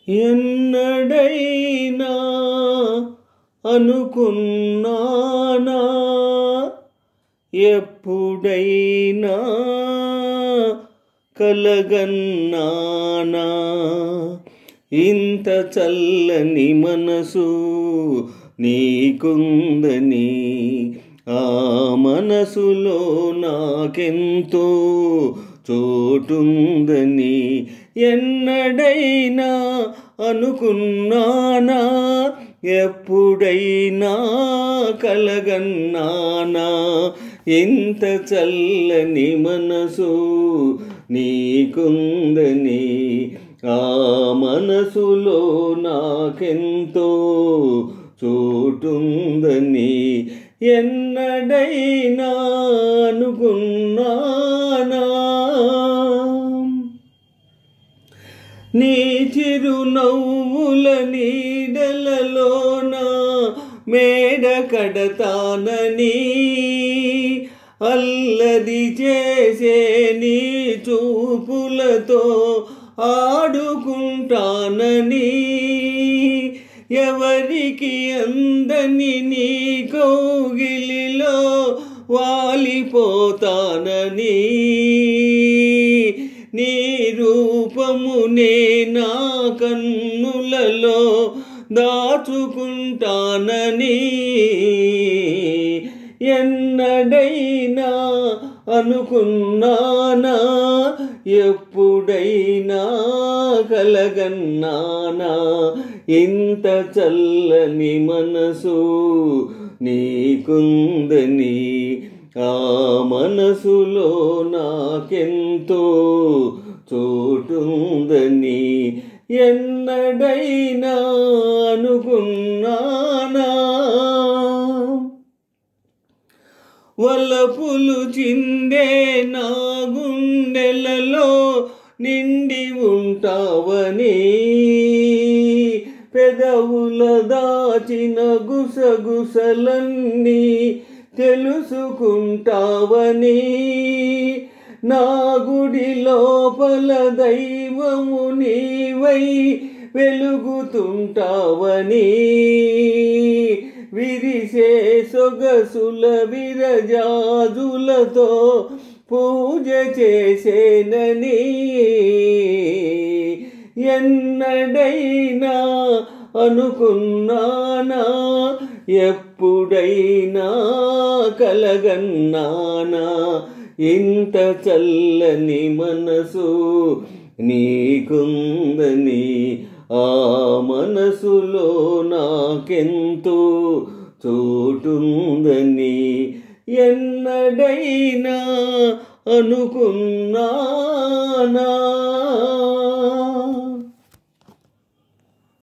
ఎన్నడైనా అనుకున్నానా, ఎప్పుడైనా కలగన్నానా, ఇంత చల్లని మనసు నీకుందని, ఆ మనసులో నాకెంతో చోటుందని. ఎన్నడైనా అనుకున్నానా, ఎప్పుడైనా కలగన్నానా, ఇంత చల్లని మనసు నీకుందని, ఆ మనసులో నాకెంతో చోటుందని. ఎన్నడైనా అనుకున్నానా, నీ చిరునవ్వుల నీడలలోన మేడ కడతానని, అల్లరి చేసే నీ చూపులతో ఆడుకుంటానని, ఎవరికి అందని నీ కౌగిలిలో వాలిపోతానని, నీ రూపమునే నా కన్నులలో దాచుకుంటానని. ఎన్నడైనా అనుకున్నానా, ఎప్పుడైనా కలగన్నానా, ఇంత చల్లని మనసు నీకుందని, ఆ మనసులో నాకెంతో చోటుందని. ఎన్నడైనా అనుకున్నానా, వలపులు చిందే నా గుండెలలో నిండి ఉంటావని, పెదవుల దాచిన గుసగుసలన్నీ తెలుసుకుంటావని, నా గుడి లోపల దైవము నీవై వెలుగుతుంటావని, విరిసే సొగసుల విరజాజులతో పూజ చేసేనని. ఎన్నడైనా అనుకున్నానా, ఎప్పుడైనా కలగన్నానా, ఇంత చల్లని మనసు నీకుందని, ఆ మనసులో నాకెంతో చోటుందని. ఎన్నడైనా అనుకున్నా